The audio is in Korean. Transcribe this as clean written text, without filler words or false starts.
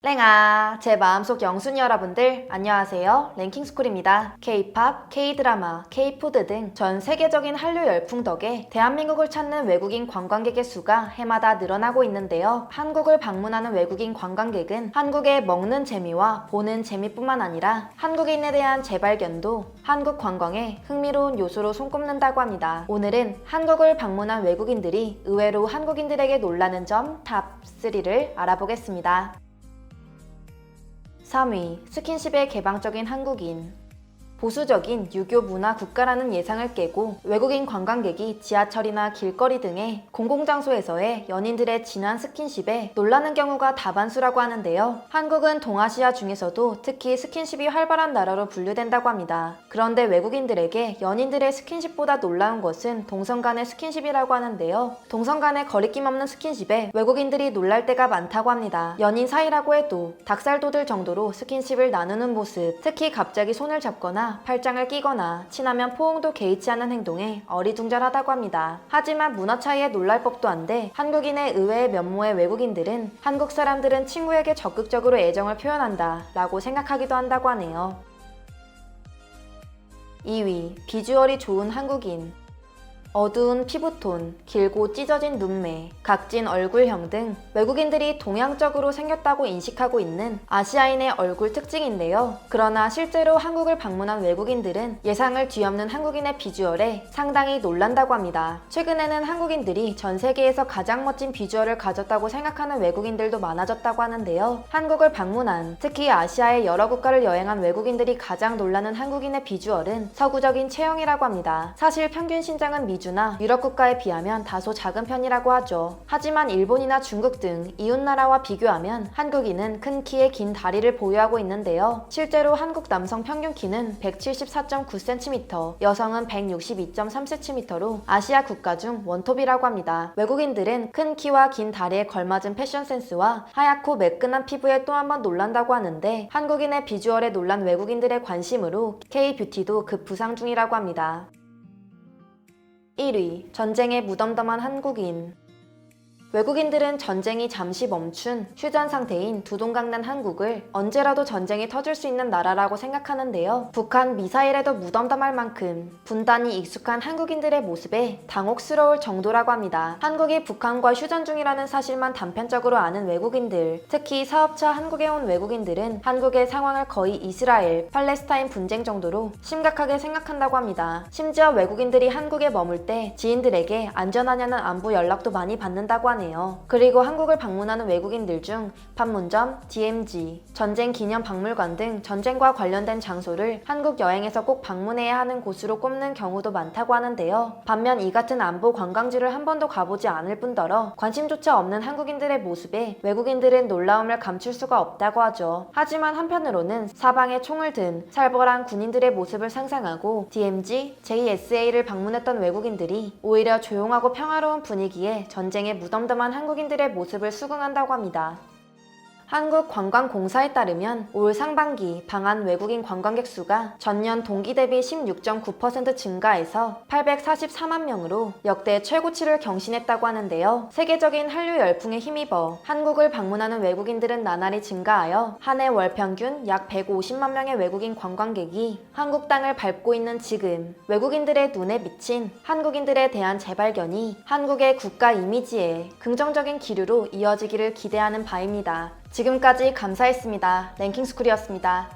랭아, 제 마음속 영순이 여러분들 안녕하세요. 랭킹스쿨입니다. K-팝, K-드라마, K-푸드 등 전 세계적인 한류 열풍 덕에 대한민국을 찾는 외국인 관광객의 수가 해마다 늘어나고 있는데요. 한국을 방문하는 외국인 관광객은 한국의 먹는 재미와 보는 재미뿐만 아니라 한국인에 대한 재발견도 한국 관광의 흥미로운 요소로 손꼽는다고 합니다. 오늘은 한국을 방문한 외국인들이 의외로 한국인들에게 놀라는 점 탑 3를 알아보겠습니다. 3위, 스킨십에 개방적인 한국인. 보수적인 유교 문화 국가라는 예상을 깨고 외국인 관광객이 지하철이나 길거리 등의 공공장소에서의 연인들의 진한 스킨십에 놀라는 경우가 다반수라고 하는데요. 한국은 동아시아 중에서도 특히 스킨십이 활발한 나라로 분류된다고 합니다. 그런데 외국인들에게 연인들의 스킨십보다 놀라운 것은 동성 간의 스킨십이라고 하는데요. 동성 간의 거리낌 없는 스킨십에 외국인들이 놀랄 때가 많다고 합니다. 연인 사이라고 해도 닭살 돋을 정도로 스킨십을 나누는 모습, 특히 갑자기 손을 잡거나 팔짱을 끼거나 친하면 포옹도 개의치 않은 행동에 어리둥절하다고 합니다. 하지만 문화 차이에 놀랄 법도 한데 한국인의 의외의 면모의 외국인들은 한국 사람들은 친구에게 적극적으로 애정을 표현한다 라고 생각하기도 한다고 하네요. 2위, 비주얼이 좋은 한국인. 어두운 피부톤, 길고 찢어진 눈매, 각진 얼굴형 등 외국인들이 동양적으로 생겼다고 인식하고 있는 아시아인의 얼굴 특징인데요. 그러나 실제로 한국을 방문한 외국인들은 예상을 뒤엎는 한국인의 비주얼에 상당히 놀란다고 합니다. 최근에는 한국인들이 전 세계에서 가장 멋진 비주얼을 가졌다고 생각하는 외국인들도 많아졌다고 하는데요. 한국을 방문한, 특히 아시아의 여러 국가를 여행한 외국인들이 가장 놀라는 한국인의 비주얼은 서구적인 체형이라고 합니다. 사실 평균 신장은 미주나 유럽 국가에 비하면 다소 작은 편이라고 하죠. 하지만 일본이나 중국 등 이웃나라와 비교하면 한국인은 큰 키에 긴 다리를 보유하고 있는데요. 실제로 한국 남성 평균 키는 174.9cm, 여성은 162.3cm로 아시아 국가 중 원톱이라고 합니다. 외국인들은 큰 키와 긴 다리에 걸맞은 패션 센스와 하얗고 매끈한 피부에 또 한 번 놀란다고 하는데 한국인의 비주얼에 놀란 외국인들의 관심으로 K-뷰티도 급부상 중이라고 합니다. 1위, 전쟁에 무덤덤한 한국인. 외국인들은 전쟁이 잠시 멈춘 휴전 상태인 두동강난 한국을 언제라도 전쟁이 터질 수 있는 나라라고 생각하는데요. 북한 미사일에도 무덤덤할 만큼 분단이 익숙한 한국인들의 모습에 당혹스러울 정도라고 합니다. 한국이 북한과 휴전 중이라는 사실만 단편적으로 아는 외국인들, 특히 사업차 한국에 온 외국인들은 한국의 상황을 거의 이스라엘, 팔레스타인 분쟁 정도로 심각하게 생각한다고 합니다. 심지어 외국인들이 한국에 머물 때 지인들에게 안전하냐는 안부 연락도 많이 받는다고 하네요. 그리고 한국을 방문하는 외국인들 중 판문점, DMZ, 전쟁 기념 박물관 등 전쟁과 관련된 장소를 한국 여행에서 꼭 방문해야 하는 곳으로 꼽는 경우도 많다고 하는데요. 반면 이 같은 안보 관광지를 한 번도 가보지 않을 뿐더러 관심조차 없는 한국인들의 모습에 외국인들은 놀라움을 감출 수가 없다고 하죠. 하지만 한편으로는 사방에 총을 든 살벌한 군인들의 모습을 상상하고 DMZ, JSA를 방문했던 외국인들이 오히려 조용하고 평화로운 분위기에 전쟁에 무덤덤한 한국인들의 모습을 수긍한다고 합니다. 한국관광공사에 따르면 올 상반기 방한 외국인 관광객 수가 전년 동기 대비 16.9% 증가해서 844만 명으로 역대 최고치를 경신했다고 하는데요. 세계적인 한류 열풍에 힘입어 한국을 방문하는 외국인들은 나날이 증가하여 한 해 월 평균 약 150만 명의 외국인 관광객이 한국 땅을 밟고 있는 지금, 외국인들의 눈에 비친 한국인들에 대한 재발견이 한국의 국가 이미지에 긍정적인 기류로 이어지기를 기대하는 바입니다. 지금까지 감사했습니다. 랭킹스쿨이었습니다.